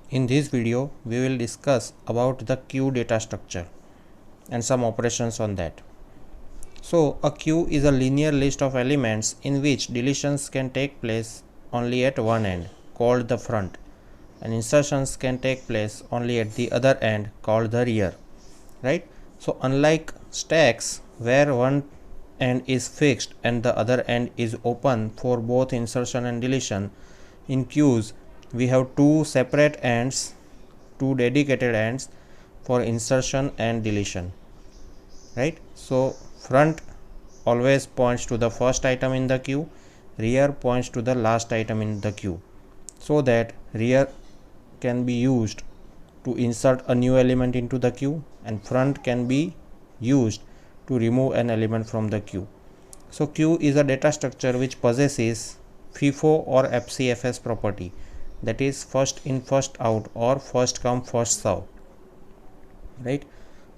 In this video, we will discuss about the queue data structure and some operations on that. So, a queue is a linear list of elements in which deletions can take place only at one end, called the front, and insertions can take place only at the other end, called the rear. Right? So, unlike stacks where one end is fixed and the other end is open for both insertion and deletion, in queues we have two separate ends, two dedicated ends for insertion and deletion, right? So front always points to the first item in the queue, rear points to the last item in the queue, so that rear can be used to insert a new element into the queue and front can be used to remove an element from the queue. So queue is a data structure which possesses FIFO or FCFS property, that is first in first out or first come first serve, right?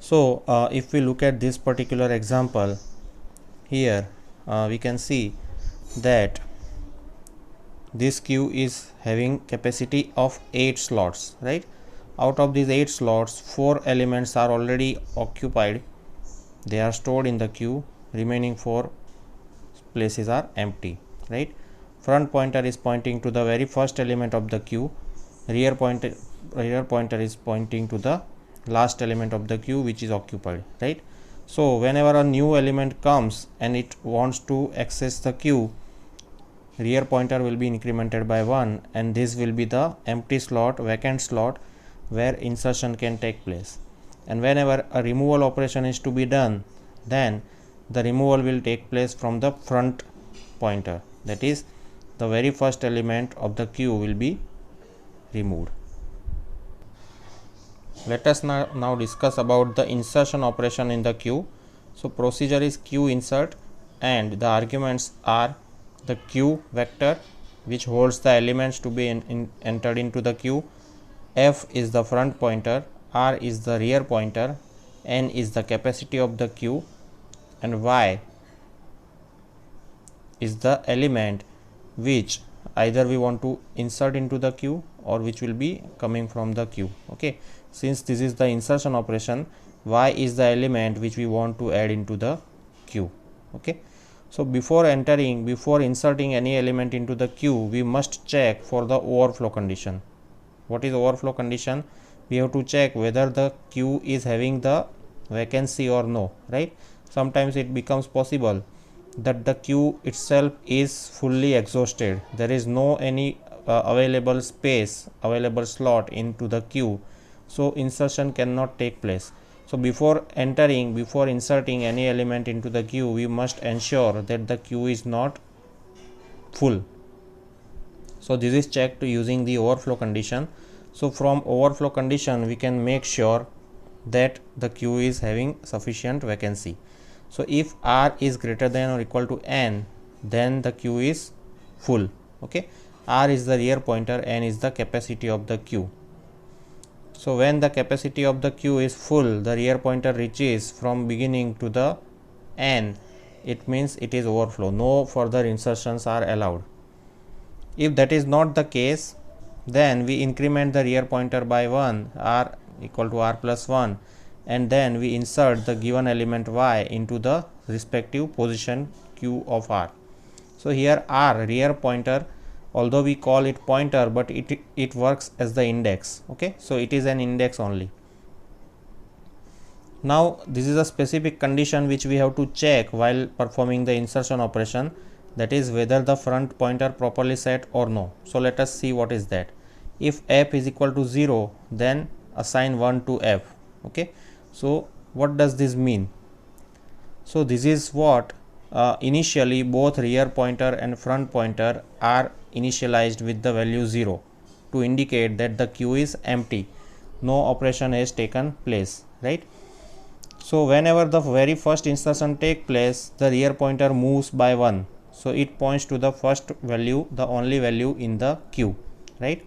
So if we look at this particular example here, we can see that this queue is having capacity of 8 slots, right? Out of these 8 slots, 4 elements are already occupied, they are stored in the queue, remaining 4 places are empty, right? Front pointer is pointing to the very first element of the queue, rear pointer is pointing to the last element of the queue which is occupied, right? So whenever a new element comes and it wants to access the queue, rear pointer will be incremented by 1 and this will be the empty slot, vacant slot where insertion can take place. And whenever a removal operation is to be done, then the removal will take place from the front pointer, that is the very first element of the queue will be removed. Let us now discuss about the insertion operation in the queue. So procedure is queue insert and the arguments are the queue vector which holds the elements to be entered into the queue, F is the front pointer, R is the rear pointer, N is the capacity of the queue, and Y is the element which either we want to insert into the queue or which will be coming from the queue. Okay, since this is the insertion operation, Y is the element which we want to add into the queue. Okay, so before inserting any element into the queue, we must check for the overflow condition. What is overflow condition? We have to check whether the queue is having the vacancy or no, right? Sometimes it becomes possible that the queue itself is fully exhausted, there is no any available space, available slot into the queue, so insertion cannot take place. So before inserting any element into the queue, we must ensure that the queue is not full. So this is checked using the overflow condition. So from overflow condition we can make sure that the queue is having sufficient vacancy. So if R is greater than or equal to N, then the queue is full. Okay, R is the rear pointer, N is the capacity of the queue. So when the capacity of the queue is full, the rear pointer reaches from beginning to the N, it means it is overflow, no further insertions are allowed. If that is not the case, then we increment the rear pointer by 1, R equal to R plus 1, and then we insert the given element Y into the respective position Q of R. So here R, rear pointer, although we call it pointer, but it works as the index. Okay, so it is an index only. Now this is a specific condition which we have to check while performing the insertion operation, that is whether the front pointer properly set or no. So let us see what is that. If F is equal to 0, then assign 1 to F. Okay, so what does this mean? So this is what initially both rear pointer and front pointer are initialized with the value 0 to indicate that the queue is empty, no operation has taken place, right? So whenever the very first insertion take place, the rear pointer moves by 1, so it points to the first value, the only value in the queue, right?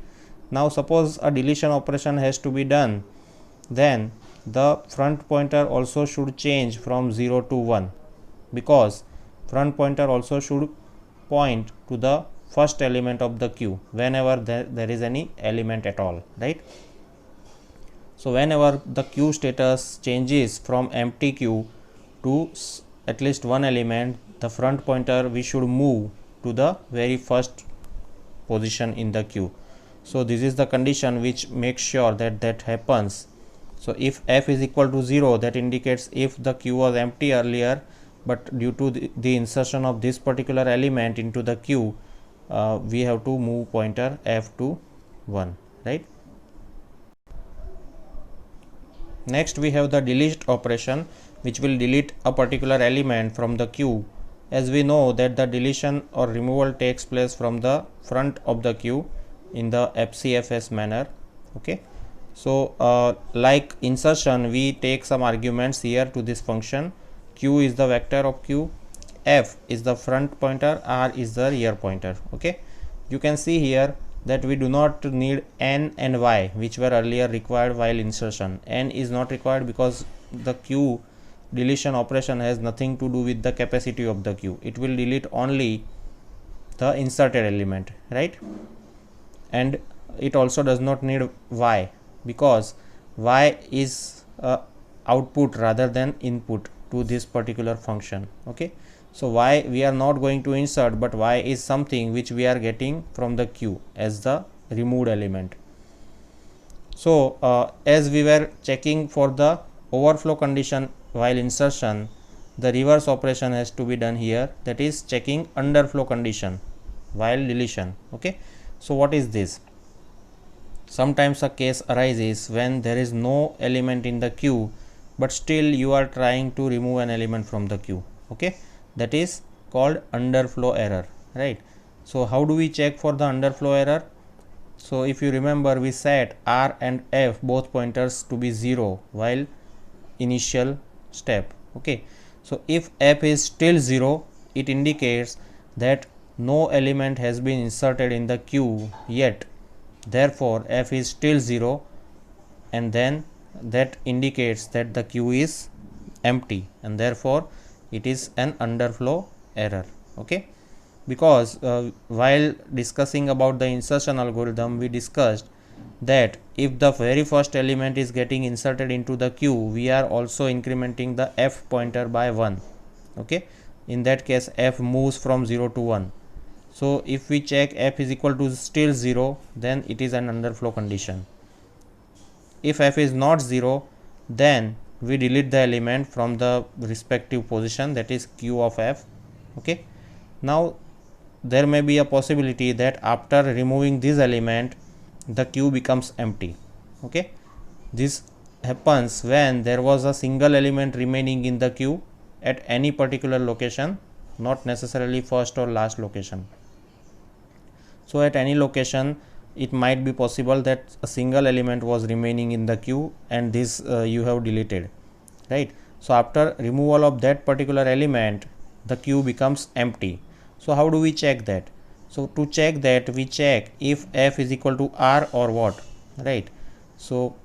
Now suppose a deletion operation has to be done, then the front pointer also should change from 0 to 1, because front pointer also should point to the first element of the queue whenever there is any element at all, right? So whenever the queue status changes from empty queue to at least one element, the front pointer we should move to the very first position in the queue. So this is the condition which makes sure that happens. So if f is equal to 0, that indicates if the queue was empty earlier, but due to the insertion of this particular element into the queue, we have to move pointer f to 1, right? Next we have the delete operation, which will delete a particular element from the queue. As we know that the deletion or removal takes place from the front of the queue in the FCFS manner. Okay, so like insertion, we take some arguments here to this function. Q is the vector of queue, f is the front pointer, r is the rear pointer. Okay, you can see here that we do not need n and y, which were earlier required while insertion. N is not required because the queue deletion operation has nothing to do with the capacity of the queue. It will delete only the inserted element, right? And it also does not need y, because y is output rather than input to this particular function. Okay, so y we are not going to insert, but y is something which we are getting from the queue as the removed element. So as we were checking for the overflow condition while insertion, the reverse operation has to be done here, that is checking underflow condition while deletion. Okay, so what is this? Sometimes a case arises when there is no element in the queue, but still you are trying to remove an element from the queue. Okay, that is called underflow error, right? So how do we check for the underflow error? So if you remember, we set r and f both pointers to be 0 while initial step. Okay, so if f is still 0, it indicates that no element has been inserted in the queue yet, therefore f is still 0, and then that indicates that the queue is empty, and therefore it is an underflow error. Okay, because while discussing about the insertion algorithm, we discussed that if the very first element is getting inserted into the queue, we are also incrementing the f pointer by 1. Okay, in that case f moves from 0 to 1. So if we check f is equal to still 0, then it is an underflow condition. If f is not 0, then we delete the element from the respective position, that is q of f. Okay, now there may be a possibility that after removing this element, the queue becomes empty. Okay, this happens when there was a single element remaining in the queue at any particular location, not necessarily first or last location. So at any location, it might be possible that a single element was remaining in the queue, and this you have deleted, right? So after removal of that particular element, the queue becomes empty. So how do we check that? So to check that, we check if f is equal to r or what, right? So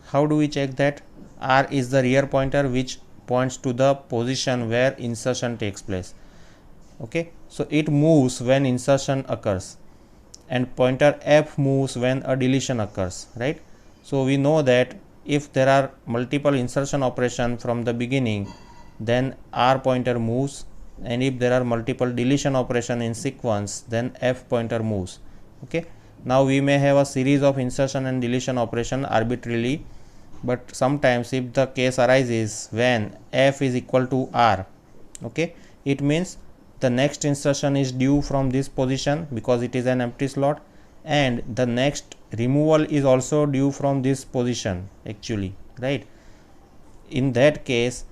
how do we check that? R is the rear pointer which points to the position where insertion takes place. Okay, so it moves when insertion occurs, and pointer f moves when a deletion occurs, right? So we know that if there are multiple insertion operation from the beginning, then r pointer moves, and if there are multiple deletion operation in sequence, then f pointer moves. Okay, now we may have a series of insertion and deletion operation arbitrarily, but sometimes if the case arises when f is equal to r, okay, it means the next insertion is due from this position because it is an empty slot, and the next removal is also due from this position actually, right? In that case,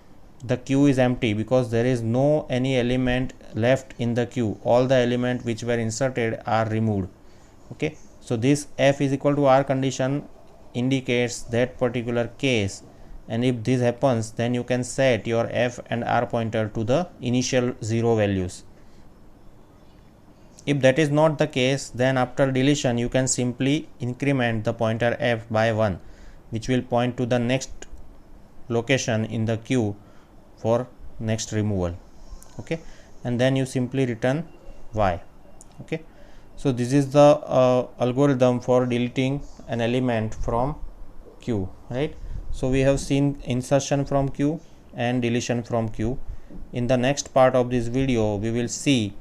the queue is empty because there is no any element left in the queue. All the elements which were inserted are removed. Okay, so this f is equal to r condition indicates that particular case, and if this happens, then you can set your f and r pointer to the initial 0 values. If that is not the case, then after deletion you can simply increment the pointer f by 1, which will point to the next location in the queue for next removal. Okay, and then you simply return y. Okay, so this is the algorithm for deleting an element from queue, right? So we have seen insertion from queue and deletion from queue. In the next part of this video, we will see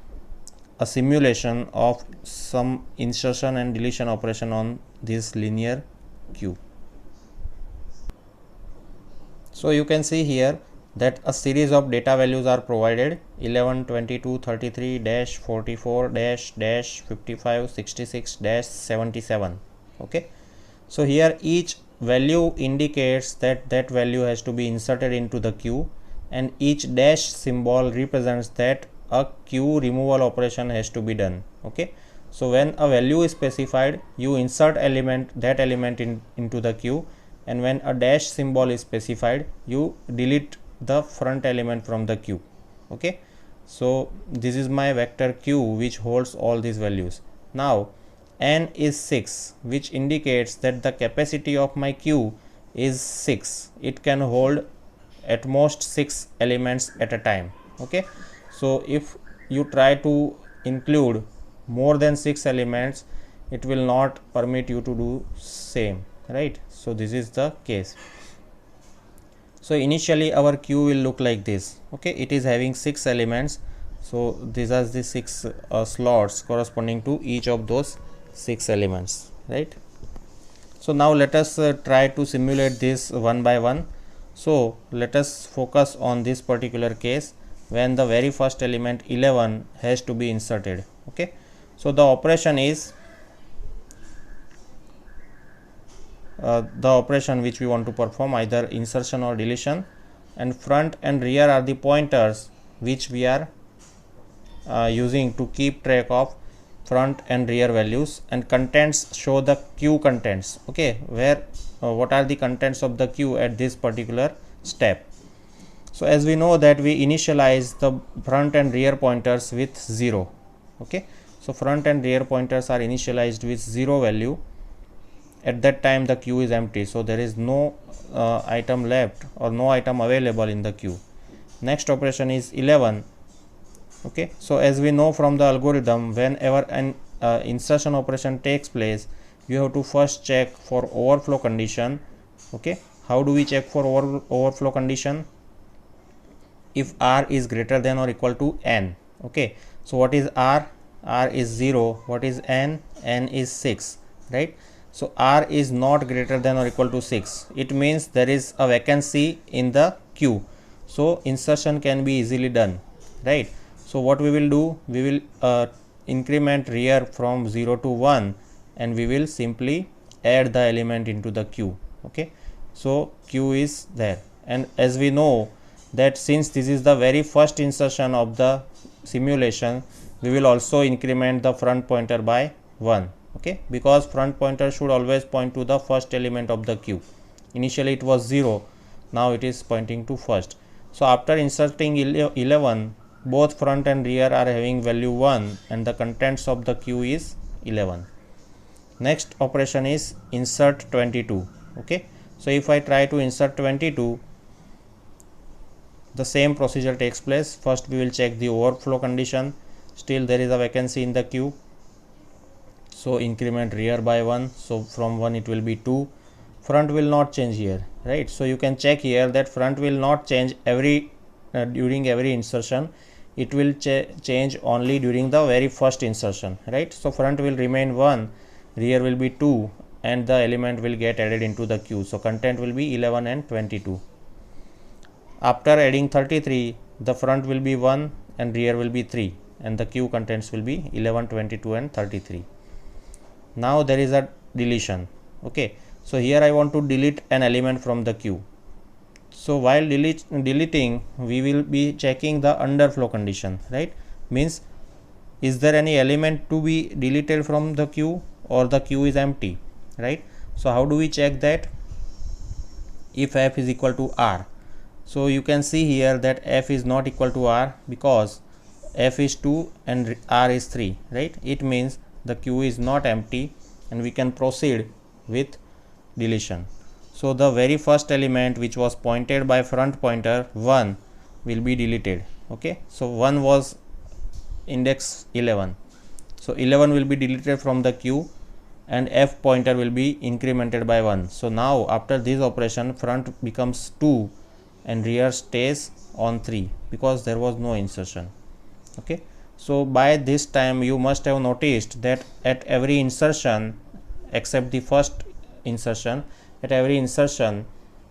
a simulation of some insertion and deletion operation on this linear queue. So you can see here that a series of data values are provided: 11, 22, 33, dash 44, dash 55, 66, dash 77. Okay, so here each value indicates that that value has to be inserted into the queue, and each dash symbol represents that a queue removal operation has to be done. Okay, so when a value is specified, you insert that element into the queue, and when a dash symbol is specified, you delete the front element from the queue. Okay, so this is my vector queue which holds all these values. Now n is 6, which indicates that the capacity of my queue is 6. It can hold at most 6 elements at a time. Okay, so if you try to include more than 6 elements, it will not permit you to do same, right? So this is the case. So initially our queue will look like this. Okay, it is having 6 elements. So these are the 6 slots corresponding to each of those 6 elements, right? So now let us try to simulate this one by one. So let us focus on this particular case when the very first element 11 has to be inserted. Okay, so the operation is the operation which we want to perform, either insertion or deletion, and front and rear are the pointers which we are using to keep track of front and rear values, and contents show the queue contents. Okay, where what are the contents of the queue at this particular step. So as we know that we initialize the front and rear pointers with 0. Okay, so front and rear pointers are initialized with 0 value. At that time the queue is empty, so there is no item left or no item available in the queue. Next operation is 11. Okay, so as we know from the algorithm, whenever an insertion operation takes place, you have to first check for overflow condition. Okay, how do we check for overflow condition? If r is greater than or equal to n. Okay, so what is r? R is 0. What is n? N is 6, right? So r is not greater than or equal to 6. It means there is a vacancy in the queue, so insertion can be easily done, right? So what we will do, we will increment rear from 0 to 1, and we will simply add the element into the queue. Okay, so queue is there, and as we know that since this is the very first insertion of the simulation, we will also increment the front pointer by 1. Okay, because front pointer should always point to the first element of the queue. Initially it was 0, now it is pointing to first. So after inserting 11, both front and rear are having value 1, and the contents of the queue is 11. Next operation is insert 22. Okay, so if I try to insert 22, the same procedure takes place. First we will check the overflow condition. Still there is a vacancy in the queue, so increment rear by 1. So from 1 it will be 2. Front will not change here, right? So you can check here that front will not change during every insertion. It will change only during the very first insertion, right? So front will remain 1, rear will be 2, and the element will get added into the queue. So content will be 11 and 22. After adding 33, the front will be 1 and rear will be 3, and the queue contents will be 11, 22 and 33. Now there is a deletion. Okay, so here I want to delete an element from the queue. So while deleting, we will be checking the underflow condition, right? Means, is there any element to be deleted from the queue, or the queue is empty, right? So how do we check that? If f is equal to r. So you can see here that f is not equal to r because f is 2 and r is 3, right? It means the queue is not empty, and we can proceed with deletion. So the very first element which was pointed by front pointer 1 will be deleted. Okay, so 1 was index 11, So 11 will be deleted from the queue and f pointer will be incremented by 1. So now after this operation, front becomes 2 and rear stays on 3 because there was no insertion. Okay, so by this time you must have noticed that at every insertion except the first insertion, at every insertion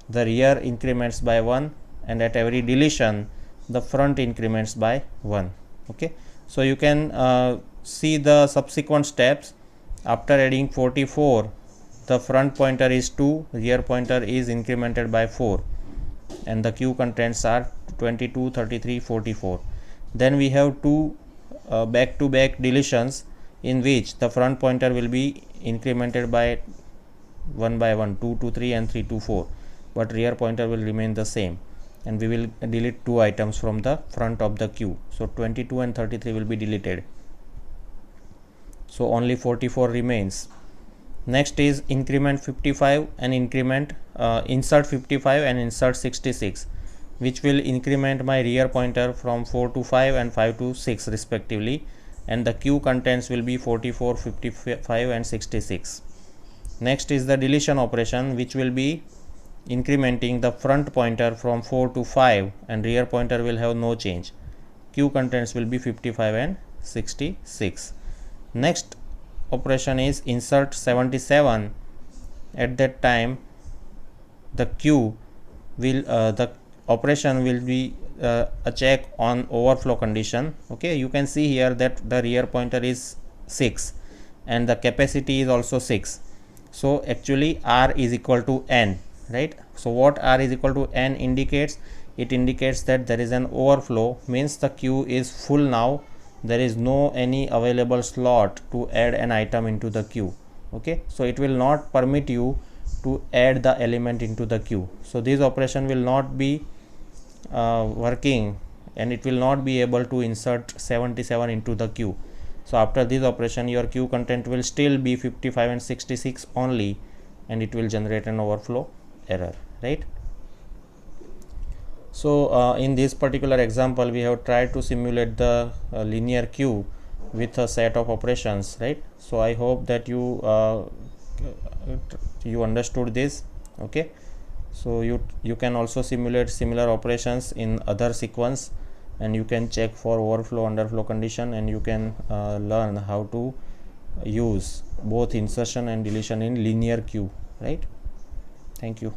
the rear increments by 1 and at every deletion the front increments by 1. Okay, so you can see the subsequent steps. After adding 44, the front pointer is 2, rear pointer is incremented by 4 and the queue contents are 22, 33, 44. Then we have two back to back deletions in which the front pointer will be incremented by 1 by 1, 2 to 3 and 3 to 4, but rear pointer will remain the same, and we will delete two items from the front of the queue. So 22 and 33 will be deleted, so only 44 remains. Next is increment 55 and insert 55 and insert 66, which will increment my rear pointer from 4 to 5 and 5 to 6 respectively, and the queue contents will be 44, 55 and 66. Next is the deletion operation, which will be incrementing the front pointer from 4 to 5 and rear pointer will have no change. Queue contents will be 55 and 66. Next operation is insert 77. At that time the queue will the operation will be a check on overflow condition. Okay, you can see here that the rear pointer is 6 and the capacity is also 6. So actually R is equal to N, right? So what R is equal to N indicates? It indicates that there is an overflow, means the queue is full now. There is no any available slot to add an item into the queue. Okay, so it will not permit you to add the element into the queue. So this operation will not be working and it will not be able to insert 77 into the queue. So after this operation your queue content will still be 55 and 66 only, and it will generate an overflow error, right? So in this particular example we have tried to simulate the linear queue with a set of operations, right? So I hope that you understood this. Okay, so you can also simulate similar operations in other sequence, and you can check for overflow underflow condition, and you can learn how to use both insertion and deletion in linear queue, right? Thank you.